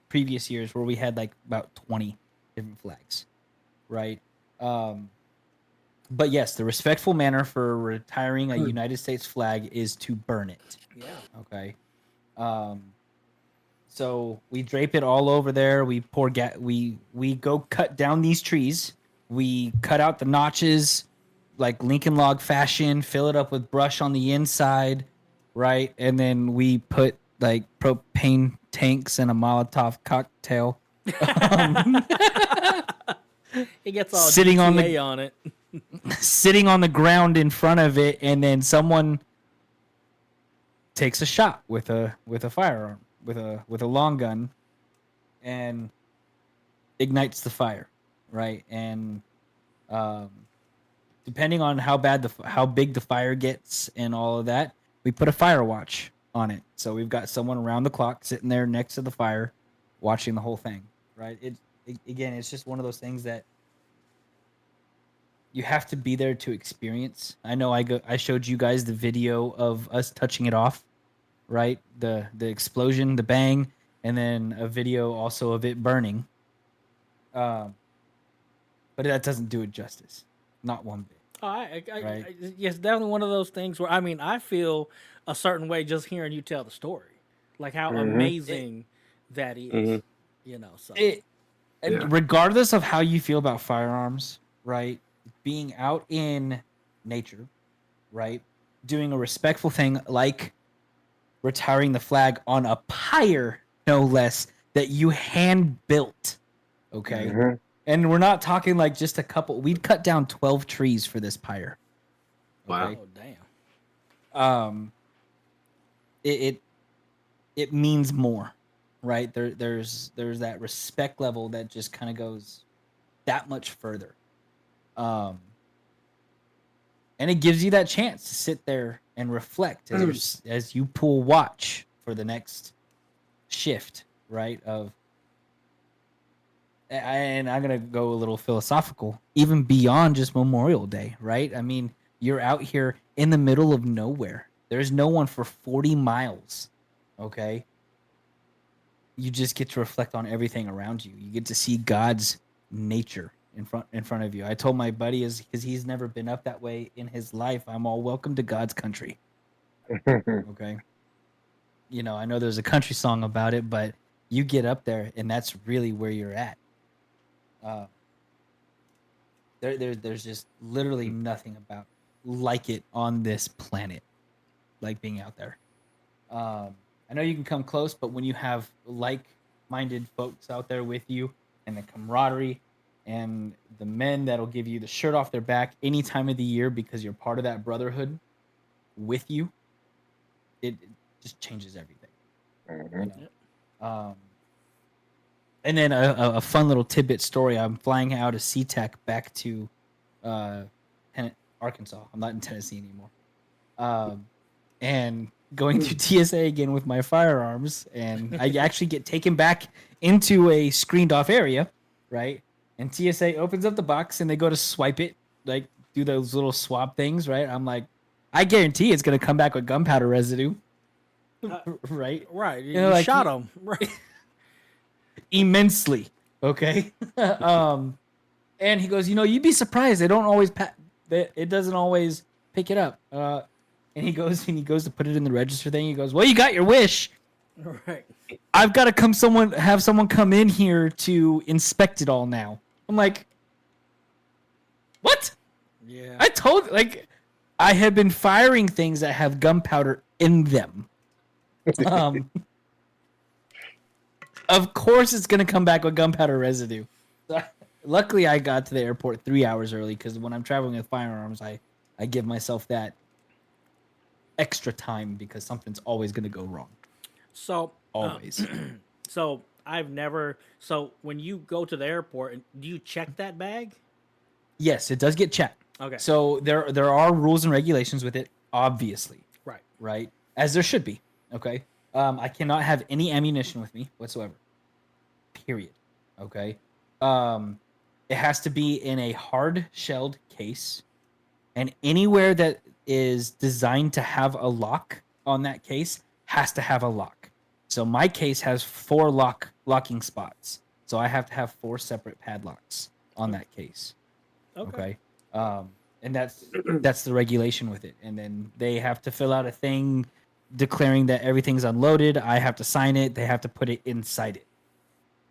previous years where we had like about 20 different flags, right? But yes, the respectful manner for retiring a United States flag is to burn it. Yeah. Okay. So we drape it all over there. We pour we go cut down these trees. We cut out the notches like Lincoln log fashion, fill it up with brush on the inside, right? And then we put like propane tanks and a Molotov cocktail It gets all Sitting on the- GTA on it. sitting on the ground in front of it, and then someone takes a shot with a firearm, with a long gun, and ignites the fire, right? And depending on how big the fire gets and all of that, we put a fire watch on it. So we've got someone around the clock sitting there next to the fire, watching the whole thing, right? Again, it's just one of those things that you have to be there to experience. I know I showed you guys the video of us touching it off, right? The explosion, the bang, and then a video also of it burning. But that doesn't do it justice. Not one bit. Right. Yes, definitely one of those things where I feel a certain way just hearing you tell the story, like how amazing that is. You know, so Regardless of how you feel about firearms, right? Being out in nature, right? doing a respectful thing like retiring the flag on a pyre, no less, that you hand built. Okay. Mm-hmm. And we're not talking like just a couple. We'd cut down 12 trees for this pyre. Wow. Okay? Oh damn. It means more, right? There's that respect level that just kind of goes that much further. And it gives you that chance to sit there and reflect as you pull watch for the next shift, right? And I'm gonna go a little philosophical, even beyond just Memorial Day, right? I mean, you're out here in the middle of nowhere. There's no one for 40 miles. Okay. You just get to reflect on everything around you. You get to see God's nature in front of you. I told my buddy because he's never been up that way in his life. I'm all welcome to God's country. Okay. You know, I know there's a country song about it, but you get up there and that's really where you're at. There's just literally nothing about like it on this planet, like being out there. I know you can come close, but when you have like-minded folks out there with you and the camaraderie and the men that'll give you the shirt off their back any time of the year because you're part of that brotherhood with you, it just changes everything. Mm-hmm. You know? And then a fun little tidbit story. I'm flying out of SeaTac back to Arkansas. I'm not in Tennessee anymore. And going through TSA again with my firearms, and I actually get taken back into a screened off area, right? And TSA opens up the box and they go to swipe it, like do those little swab things, right? I'm like, I guarantee it's gonna come back with gunpowder residue, right? Right. You, You know, you like shot him. Right. Immensely, okay. And he goes, you'd be surprised. They don't always it doesn't always pick it up. And he goes to put it in the register thing. He goes, well, you got your wish. Right. I've got to have someone come in here to inspect it all now. I'm like, what? Yeah. I have been firing things that have gunpowder in them. Of course it's going to come back with gunpowder residue. Luckily, I got to the airport 3 hours early because when I'm traveling with firearms, I give myself that extra time because something's always going to go wrong. So Always. So I've never. So when you go to the airport, do you check that bag? Yes, it does get checked. Okay. So there are rules and regulations with it, obviously. Right. Right? As there should be. Okay. I cannot have any ammunition with me whatsoever. Period. Okay. It has to be in a hard-shelled case, and anywhere that is designed to have a lock on that case has to have a lock. So my case has 4 locking spots. So I have to have 4 separate padlocks on that case. Okay. And that's the regulation with it. And then they have to fill out a thing declaring that everything's unloaded. I have to sign it. They have to put it inside it.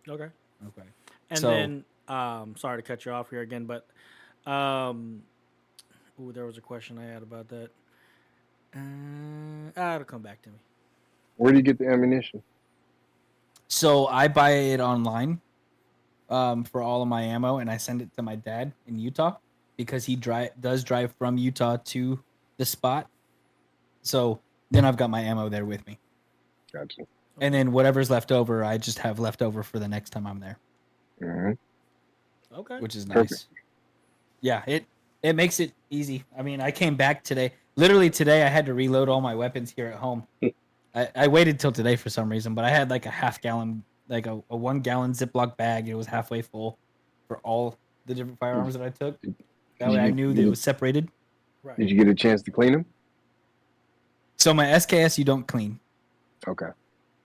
Okay. Okay. And So- then, sorry to cut you off here again, but, there was a question I had about that. It'll come back to me. Where do you get the ammunition? So I buy it online for all of my ammo, and I send it to my dad in Utah because he does drive from Utah to the spot. So then I've got my ammo there with me. Gotcha. And then whatever's left over, I just have left over for the next time I'm there, Mm-hmm. Okay. which is nice. Perfect. Yeah, it makes it easy. I mean, I came back today. Literally today, I had to reload all my weapons here at home. I waited till today for some reason, but I had like a half-gallon, like a 1 gallon Ziploc bag. It was halfway full for all the different firearms that I took. That way I knew that it was separated. Right. Did you get a chance to clean them? So my SKS, you don't clean, Okay.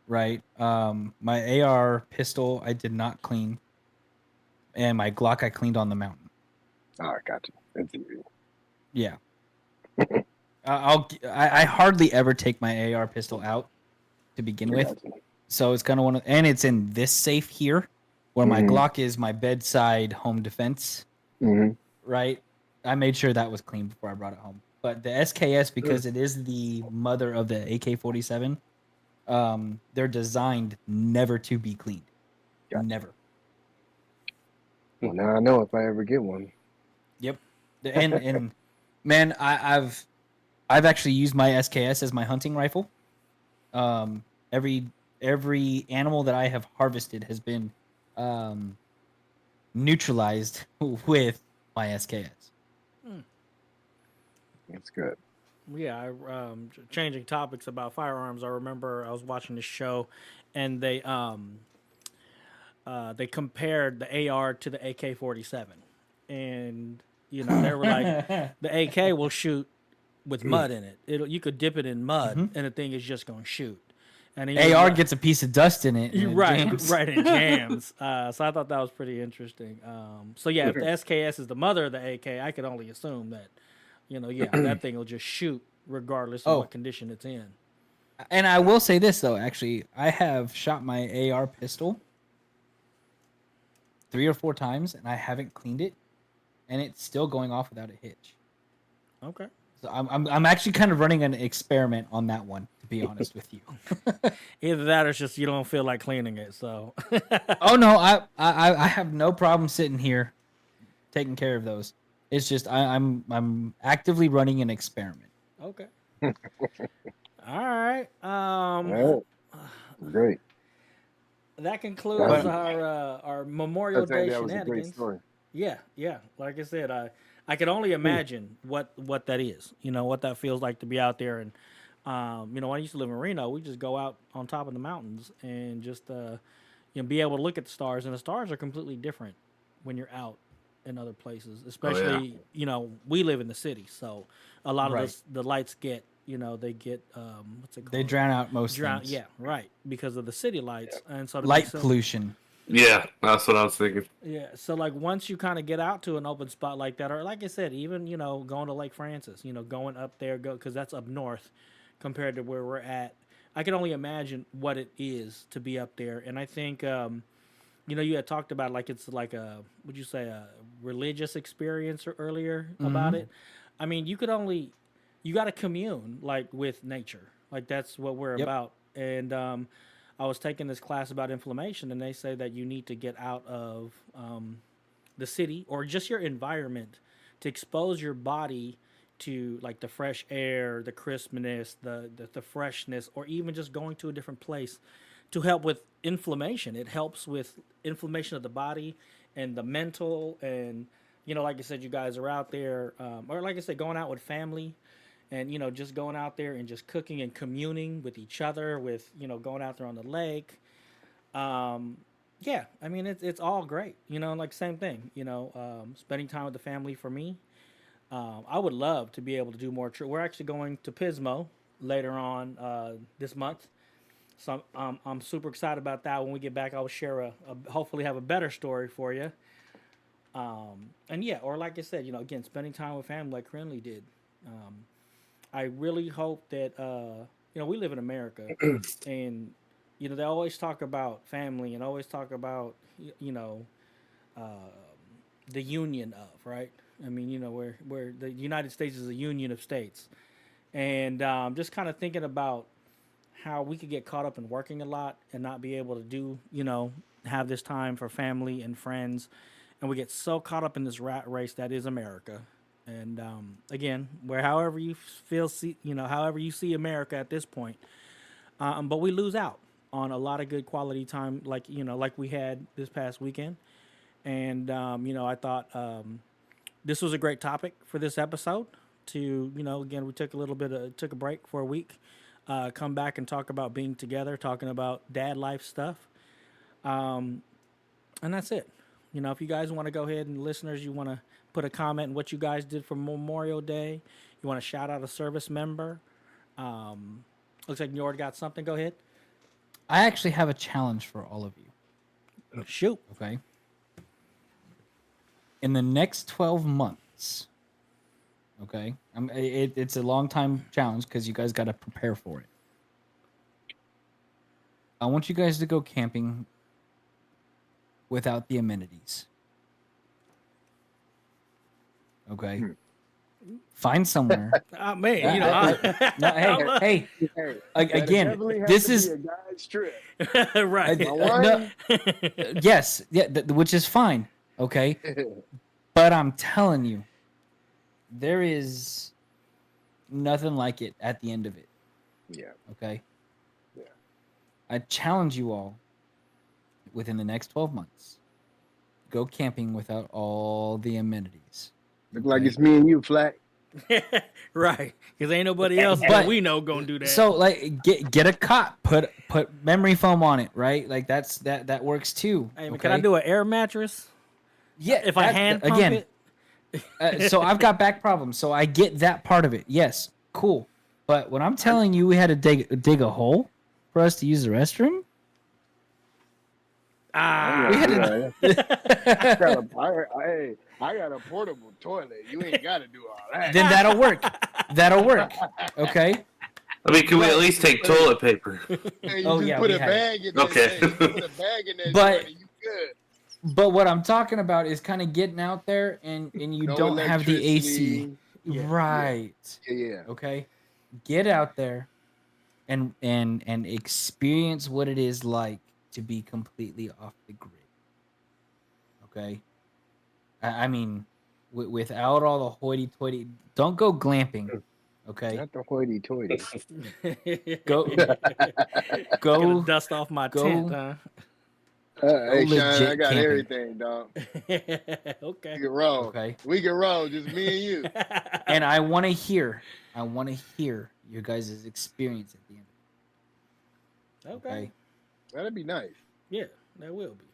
right? My AR pistol, I did not clean. And my Glock, I cleaned on the mountain. All right, gotcha. That's easy. Yeah. I hardly ever take my AR pistol out to begin with. Gotcha. So it's kind of and it's in this safe here where my Mhm. Glock is my bedside home defense, Mm-hmm. right? I made sure that was clean before I brought it home. but the SKS, because it is the mother of the AK-47, they're designed never to be cleaned. Gotcha. Never. Well, now I know if I ever get one. Yep. And man, I've actually used my SKS as my hunting rifle. Every animal that I have harvested has been neutralized with my SKS. That's good. Yeah, changing topics about firearms. I remember I was watching this show, and they compared the AR to the AK-47, and they were like, the AK will shoot with mud in it. You could dip it in mud, and the thing is just going to shoot. And AR gets a piece of dust in it. And it right, jams. right, it jams. So I thought that was pretty interesting. So yeah, if the SKS is the mother of the AK, I could only assume that, that thing will just shoot regardless of what condition it's in. And I will say this though, actually, I have shot my AR pistol 3 or 4 times, and I haven't cleaned it, and it's still going off without a hitch. Okay. So I'm actually kind of running an experiment on that one, to be honest with you. Either that or it's just you don't feel like cleaning it. So. Oh no, I have no problem sitting here taking care of those. It's just I'm actively running an experiment. Okay. All right. All right. Great. That concludes our Memorial Day that was a great shenanigans. story. Yeah. Like I said, I could only imagine what that is. What that feels like to be out there. And when I used to live in Reno, we just go out on top of the mountains and just be able to look at the stars. And the stars are completely different when you're out in other places. Especially, we live in the city, so a lot of the lights get. They get what's it called? They drown out most things. Yeah, right, because of the city lights, and so light pollution. Yeah, that's what I was thinking. Yeah, so like once you kind of get out to an open spot like that, or like I said, even going to Lake Francis, going up there, because that's up north compared to where we're at. I can only imagine what it is to be up there, and I think you had talked about like it's like would you say a religious experience earlier about it. I mean, you got to commune like with nature, like that's what we're about. And I was taking this class about inflammation, and they say that you need to get out of the city or just your environment to expose your body to like the fresh air, the crispness, the freshness, or even just going to a different place to help with inflammation. It helps with inflammation of the body and the mental. And like I said, you guys are out there, or like I said, going out with family. And, just going out there and just cooking and communing with each other, with, going out there on the lake. Yeah, I mean, it's all great, like same thing, spending time with the family for me. I would love to be able to do more. We're actually going to Pismo later on this month. So I'm super excited about that. When we get back, I will share hopefully have a better story for you. And yeah, or like I said, again, spending time with family like Krinlee did. I really hope that we live in America, and they always talk about family and always talk about the union of, right. I mean, where the United States is a union of states, and just kind of thinking about how we could get caught up in working a lot and not be able to do have this time for family and friends, and we get so caught up in this rat race that is America. And again, however you see America at this point, but we lose out on a lot of good quality time, like we had this past weekend. And I thought this was a great topic for this episode. To again, we took a break for a week, come back and talk about being together, talking about dad life stuff, and that's it. If you guys want to go ahead, and listeners, you want to put a comment on what you guys did for Memorial Day, you want to shout out a service member, looks like Njord got something. Go ahead. I actually have a challenge for all of you. Shoot. Okay. In the next 12 months, okay, it's a long time challenge because you guys got to prepare for it. I want you guys to go camping without the amenities. Okay. Find somewhere. Man, you know, No, hey, Hey, again, definitely has this to is be a guy's trip. right. no, yes, yeah, which is fine. Okay, but I'm telling you, there is nothing like it at the end of it. Yeah. Okay, Yeah. I challenge you all within the next 12 months, go camping without all the amenities. Look like okay? it's me and you, Flac. Right, because ain't nobody else that But- we know gonna do that. So like get a cot, put memory foam on it, right? Like that works too. Hey, man, okay? can I do an air mattress? Yeah, If I hand pump again, it? so I've got back problems, so I get that part of it. Yes, cool. But when I'm telling you we had to dig a hole for us to use the restroom, we had Hey, I got a portable toilet. You ain't got to do all that. then that'll work. That'll work. Okay. I mean, can we at least take toilet paper? Hey, you Oh, just yeah, put we a had it. bag in there. Okay. Hey, you put a bag in there, But- and you good. But what I'm talking about is kind of getting out there and you No don't have the AC. electricity. Yeah. Right. Yeah. Okay. Get out there and experience what it is like to be completely off the grid. Okay. I mean, without all the hoity-toity, don't go glamping. Okay. Not the hoity-toity. Go Gonna dust off my go- tent, huh? Hey, Sean, I legit got camping. everything, dog. Okay. We can roll. Okay. We can roll, just me and you. And I want to hear your guys' experience at the end. Okay. That'd be nice. Yeah, that will be.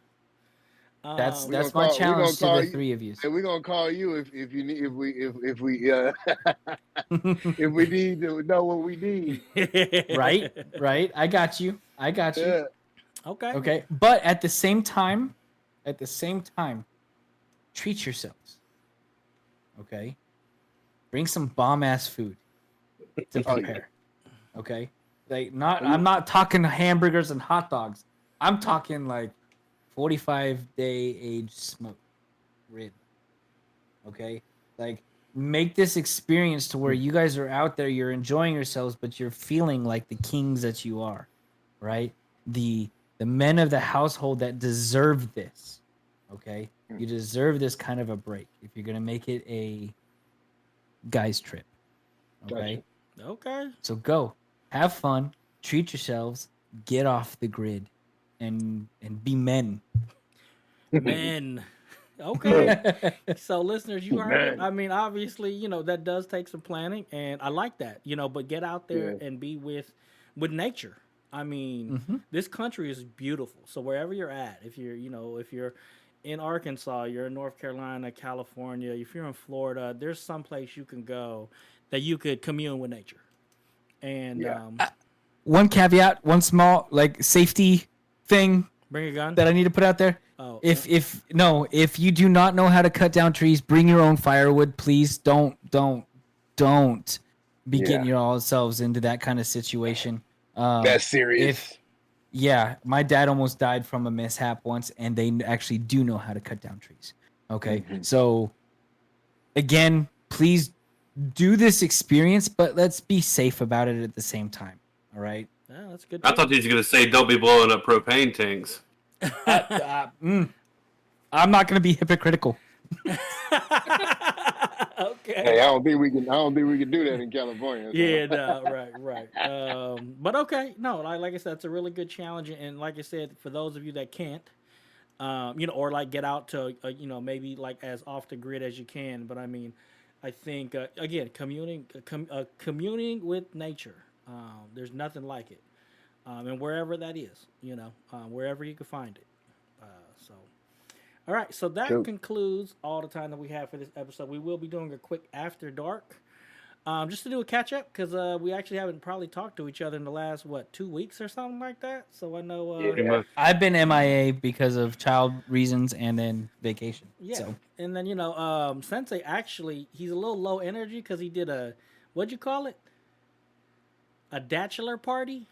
That's We that's gonna my call- we challenge gonna to call the you- three of you. Hey, we're gonna call you if you need if we if we need to know what we need. right. I got you. Yeah. Okay. Okay, but at the same time, treat yourselves. Okay, bring some bomb ass food to Oh, yeah. prepare. Okay, like I'm not talking hamburgers and hot dogs. I'm talking like 45-day aged smoked rib. Okay, like make this experience to where you guys are out there, you're enjoying yourselves, but you're feeling like the kings that you are, right? The men of the household that deserve this. Okay, you deserve this kind of a break if you're gonna make it a guys trip. Okay, Gotcha. Okay. so go have fun, treat yourselves, get off the grid, and be men. Men. Okay. So, listeners, you heard it. Man. I mean, obviously, you know, that does take some planning, and I like that, you know, but get out there Yeah. and be with nature. I mean, this country is beautiful. So, wherever you're at, if you're in Arkansas, you're in North Carolina, California, if you're in Florida, there's some place you can go that you could commune with nature. And Yeah. One caveat, one small like safety thing bring a gun. that I need to put out there. Oh, If you do not know how to cut down trees, bring your own firewood, please. Don't be getting yourselves into that kind of situation. That's serious. My dad almost died from a mishap once, and they actually do know how to cut down trees. Okay, so again, please do this experience, but let's be safe about it at the same time. All right. yeah, that's good. I thought you were going to say, don't be blowing up propane tanks. I'm not going to be hypocritical. Okay. Hey, I don't think we can do that in California. So. Yeah, no, right. But okay, no, like I said, it's a really good challenge, and like I said, for those of you that can't, or like get out to, maybe like as off the grid as you can. But I mean, I think again, communing with nature, there's nothing like it, and wherever that is, wherever you can find it. So. All right, so that Cool. concludes all the time that we have for this episode. We will be doing a quick after dark, just to do a catch up because we actually haven't probably talked to each other in the last 2 weeks or something like that. So I know, Yeah. I've been MIA because of child reasons and then vacation. yeah. So And then Sensei actually he's a little low energy because he did what'd you call it? A bachelor party.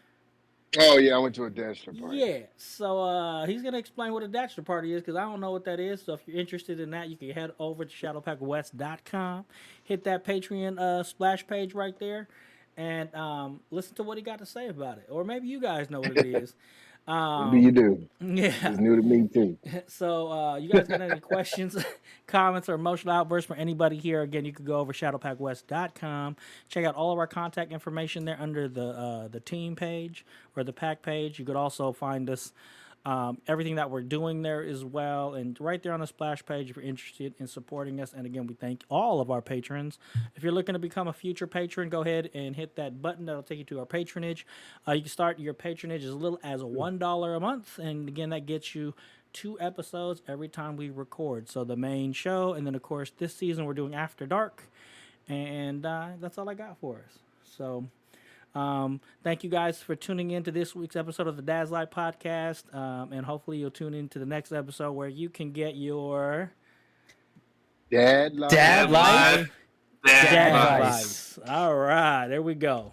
Oh yeah, I went to a bachelor party. Yeah, so he's gonna explain what a bachelor party is because I don't know what that is. So if you're interested in that, you can head over to shadowpackwest.com, hit that Patreon splash page right there, and listen to what he got to say about it. Or maybe you guys know what it is. Maybe you do. Yeah. It's new to me too. So you guys got any questions, comments, or emotional outbursts for anybody here? Again, you could go over shadowpackwest.com. Check out all of our contact information there under the team page or the pack page. You could also find us everything that we're doing there as well, and right there on the splash page if you're interested in supporting us. And again, we thank all of our patrons. If you're looking to become a future patron, go ahead and hit that button that'll take you to our patronage. You can start your patronage as little as $1 a month, and again, that gets you 2 episodes every time we record. So the main show, and then of course this season we're doing After Dark, and that's all I got for us. So thank you guys for tuning in to this week's episode of the Dad's Life Podcast. And hopefully you'll tune in to the next episode where you can get your Dad life. Dad life. Dad dad life. advice. All right, there we go.